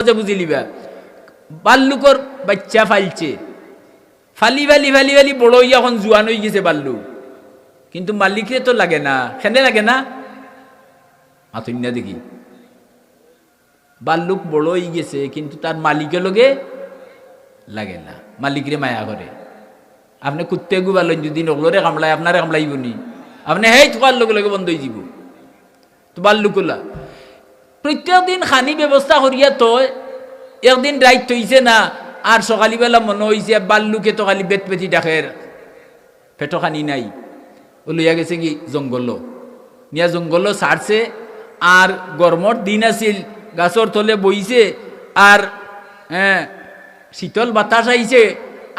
বুঝি লিবা বাল্লুকর বাচ্চা ফাইলছে ফালি ফালি ফালি ফালি বড় হইয়া এখন জোয়ান হয়ে গেছে বাল্লু, কিন্তু মালিকরে তো লাগে না, খেনে লাগে না আতুন্যা দেখি বাল্লুক বড় হয়ে গেছে কিন্তু তার মালিকের লগে লাগে না, মালিকরে মায়া করে। আপনি কুত্তে গুবালেন যদি নগলরে কামলায় আপনারে কামলাইব নি, আপনি হেই থাকার লগে লগে বন্ধ হয়ে যাব। তো বাল্লুকুলা প্রত্যেক দিন খানি ব্যবস্থা করিয়া তো একদিন রাইত হইছে না, আর সকালবেলা মনে হয়েছে বাল্লুকে তো খালি বেত পেতি ডাকের পেটো খানি নাই, ও লইয়া গেছে কি জঙ্গল, নিয়া জঙ্গল ছাড়ছে। আর গরমর দিন আছিল, গাছর তলে বইছে, আর শীতল বাতাস আইছে,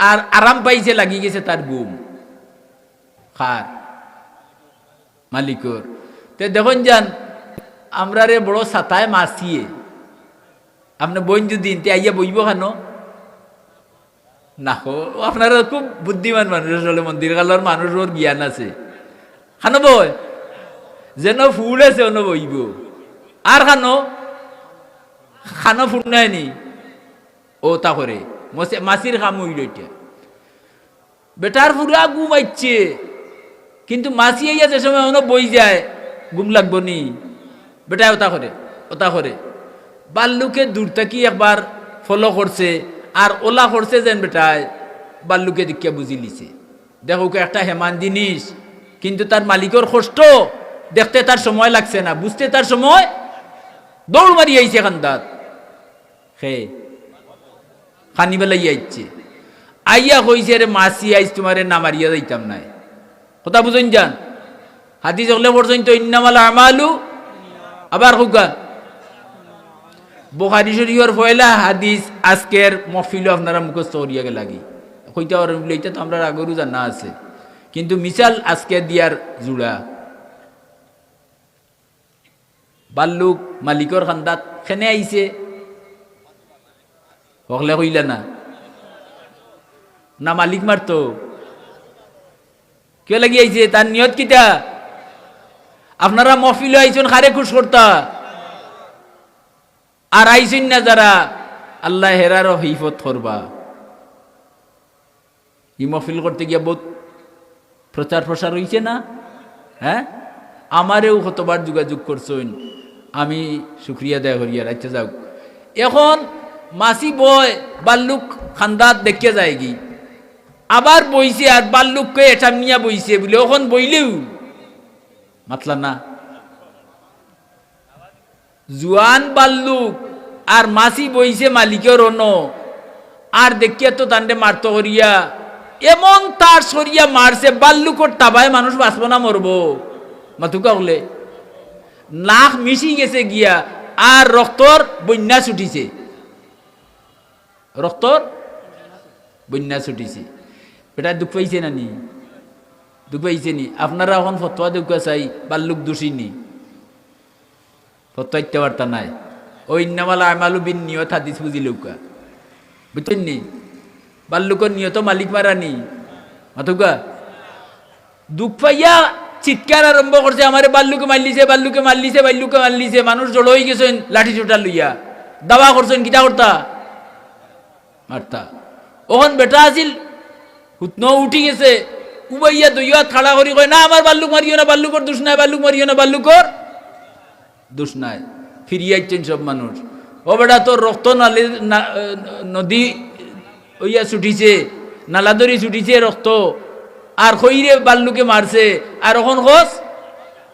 আর আরাম পাইছে, লাগি গেছে তার ঘুম। খার মালিকর তে দেখুন যান আমরা রে বড় ছাতায় মাসিয়ে আপনি বইন যদি আইয়া বইব কেন না, আপনারা খুব বুদ্ধিমান মানুষ আসলে, মন্দির কালার মানুষের জ্ঞান আছে। খানো বই যেন ফুল আছে অন বইব, আর খানো খানো ফুল নাইনি ও তা করে মাসির খাম হইল। এটা বেটার পুরা ঘুম আইছে, কিন্তু মাসি আইয়া যে সময় অন বই যায় ঘুম লাগবো নি, বেটায় ওটা করে ওটা করে। বাল্লুকে দূর থেকে একবার ফলো করছে, আর ওলা করছে যেন বেটায় বাল্লুকে দেখিয়া বুঝি লিছে, দেখো একটা হেমান জিনিস, কিন্তু তার মালিকর কষ্ট দেখতে তার সময় লাগছে না, বুঝতে তার সময় দৌড় মারি আইছে খান্দাত হে খানি বেলাই আইছে, আইয়া কইছে রে মাসি আইস তোমারে না মারিয়া যাইতাম নাই। কথা বুঝুন যান, হাদিস হলে পর্যন্ত ইন্নামাল আমালু, আবার হুকা বুখারী শরীফের পয়লা হাদিস আজকের মহফিল আপনারা মুখস্থ করিয়া গে লাগি কইতে পারেন, এটা তো আমরা আগরও জানা আছে, কিন্তু মিসাল আজকে দিয়ার জুড়া। বাল্লুক মালিকর খান্দাত খেনে আইছে, হকলে কইলা না না মালিক মারতো কে লাগি আইছে, তার নিয়ত কিটা? আপনারা মহফিল আইছেন খারে খুশ করতা, আর আইছেন না যারা আল্লাহ হেরারও হিফত করবা। ই মহফিল করতে গিয়া বহুত প্রচার প্রসার হইছে না? হ্যাঁ, আমারেও কতবার যোগাযোগ করছেন, আমি শুক্রিয়া দেয় করিয়া রাখতে যাও। এখন মাসি বয় বাল্লুক খান্দাত দেখিয়া যায় কি, আবার বইছে, আর বাল্লুককে এটা মিয়া বইছে বলে ওখান বইলেও মাতলা না। জুয়ান বাল্লুক আর মাসি বইছে মালিকের অন্য, আর দেখিয়া তো তান্ডে মারতো করিয়া এমন তার সরিয়া মারছে, বাল্লুকর টাবায় মানুষ বাঁচব না মরবো মাথুকা হলে নাক মিশি গেছে গিয়া, আর রক্তর বন্যা ছুটিছে, রক্তর বন্যা ছুটিছে। বেটা দুঃখ পাইছে না নি? দুঃখ পাইছে নি? আপনারা এখন ফতোয়া দেখা চাই বাল্লুক দোষী ফতোয়া ইত্যা বার্তা নাই, ও ইন্নামাল আমালু বিন নিয়ত হাদিস বুঝি লৌকা, বুঝছেন নি? বাল্লুকর নিয়ত মালিক মারানি মাথুকা দুঃখ পাইয়া চিৎকার আরম্ভ করছে, আমারে বাল্লুকে মারলিছে, বাল্লুকে মারলিছে, বাল্লুকে মারলিছে। মানুষ জড়ো হয়ে গেছেন লাঠি চোটা লইয়া, দাবা করছেন কিতা করতা মারতা। ওখান বেটা আছিল হুতন উঠি গেছে, উবাইয়া দইয়া খাড়া করি কয় না আমার বাল্লুক মারিও না, বাল্লুকর দোষ নাই, বাল্লুক মারিও না, বাল্লুকর দোষ নাই। ফিরিয়ে আইছেন সব মানুষ, ও বেটা তোর রক্ত নালে নদী ওইয়া ছুটিছে, নালাদরি ছুটিছে রক্ত, আর খইরে বাল্লুকে মারছে, আর এখন খোঁজ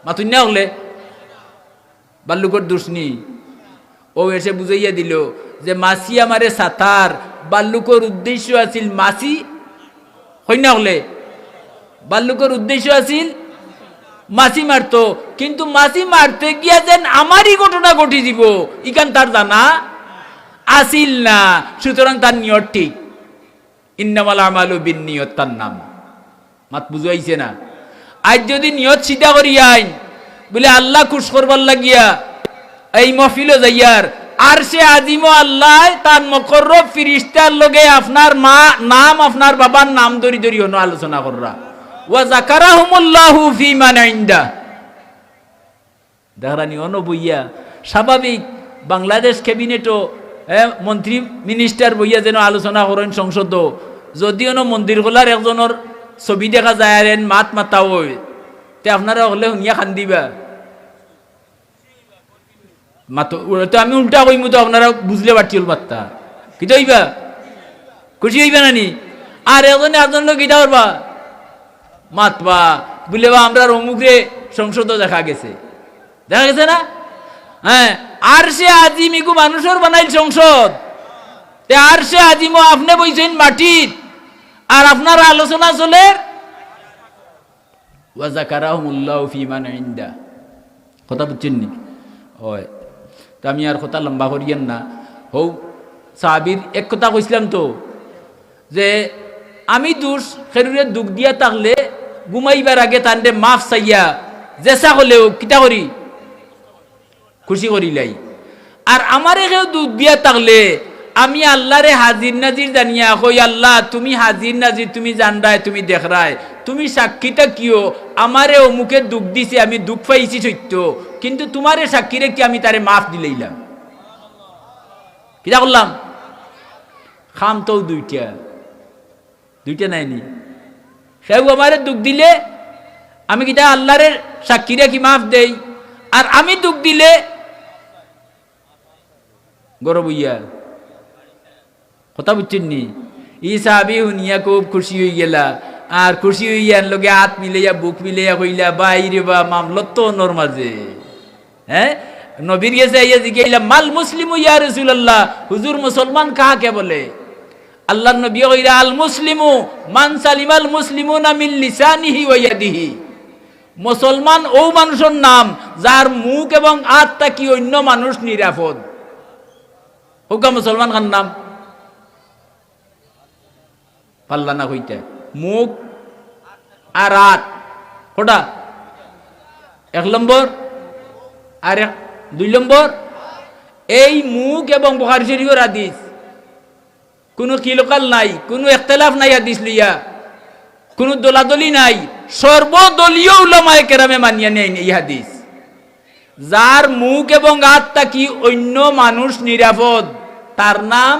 মাতুন না হলে বাল্লুকর দোষ নি। ও এসে বুঝাইয়া দিল যে মাসি আমারে সাতার, বাল্লুকর উদ্দেশ্য আছিল মাসি হই না হলে, বাল্লুকর উদ্দেশ্য আছিল মাসি মারতো, কিন্তু মাসি মারতে গিয়া যেন আমারই ঘটনা ঘটি দিব ইখান তার জানা আসিল না, সুতরাং তার নিয়ত ঠিক। ইন্নামাল আমালু বিন নিয়ত তার নাম, মাত বুঝাইছে না? আজ যদি নিয়ত সিধা করি আইন বলে আল্লাহ খুশ করবার লাগিয়া এই মহফিল যাইয়ার, আর সে আজিম আল্লাহ তার মুকররব ফিরিস্তার লগে আপনার মা নাম আপনার বাবার নাম ধরি ধরি হনো আলোচনা কররা, ওয়া যাকারাহুমুল্লাহু ফি মান ইনদা। দেহরানি অনবইয়া স্বাভাবিক বাংলাদেশ ক্যাবিনেটও মন্ত্রী মিনিস্টার বইয়া যেন আলোচনা করেন সংসদ, যদিও মন্দির খোলার একজনের ছবি দেখা যায় আর মাত মাতা ওই তে আপনারা হলে শুনিয়া খান দিবা মাতো তো আমি উল্টা কইমু তো আপনারা বুঝলে পারছিল বার্তা কিন্তু হইবা খুশি হইবা নানি আর এজনে একজন লোক গীতা করবা মাতবা বলে বা আমরা অমুকরে সংসদ দেখা গেছে না হ্যাঁ আর সে আজিমিকু মানুষের বানাইল সংসদ তে আর সে আজিমো আপনি বইছেন মাটির আর আপনার আলোচনা চলে ওয়া যাকারাহুমুল্লাহু ফি মান ইনদা কথা বুঝছেন নি হয় তো আমি আর কথা লম্বা করিয়েন না হৌ সাহাবীর এক কথা কইছিলাম তো যে আমি দোষ খেরুরে দুঃখ দিয়া থাকলে ঘুমাইবার আগে তান্ডে মাফ চাইয়া জেসা হলেও কিতা করি খুশি করিলাই আর আমারে কেউ দুধ দিয়া থাকলে আমি আল্লাহরে হাজির নাজির জানিয়া কই আল্লাহ তুমি হাজির নাজির তুমি জানরায় তুমি দেখরায় তুমি সাক্ষীটা কিও আমারে অমুকে দুঃখ দিছে আমি দুঃখ পাইছি সত্য কিন্তু তোমারে সাক্ষীরে কি আমি তারে মাফ দিলাইলাম কিটা করলাম খাম তো দুইটা নাইনি সেও আমারে দুঃখ দিলে আমি কিটা আল্লাহরে সাক্ষীরে কি মাফ দেই আর আমি দুঃখ দিলে গরব হইয়া কথা বুঝছেন নি ই সাহাবি শুনিয়া খুব খুশি হয়ে গেলা আর খুশি হইয়া লগে হাত মিলাইয়া বুক মিলাইয়া কইলা বাইরে বা মামলত তো ওনর মাঝে হ্যাঁ নবীর গেছে আইয়া জিজ্ঞাইলা মাল মুসলিম ইয়া রাসূলুল্লাহ হুজুর মুসলমান কাকে বলে আল্লাহর নবী কইরা আল মুসলিমু মান সালিমাল মুসলিমুনা মিন লিসানিহি ওয়া ইয়াদিহি মুসলমান ও মানুষের নাম যার মুখ এবং হাত থাকি অন্য মানুষ নিরাপদ ওকা মুসলমান খান নাম পাল্লা না কইতে মুখ আর হাত কোটা 1 নম্বর আর 2 নম্বর এই মুখ এবং বুখারী শরীফের হাদিস কোনো কিলোকাল নাই কোনো ইখতিলাফ নাই হাদিস লইয়া কোনো দলাদলি নাই সর্বদলীয় উলামায়ে কেরামে মানিয়া নেন এই হাদিস যার মুখ এবং হাত থাকি অন্য মানুষ নিরাপদ তার নাম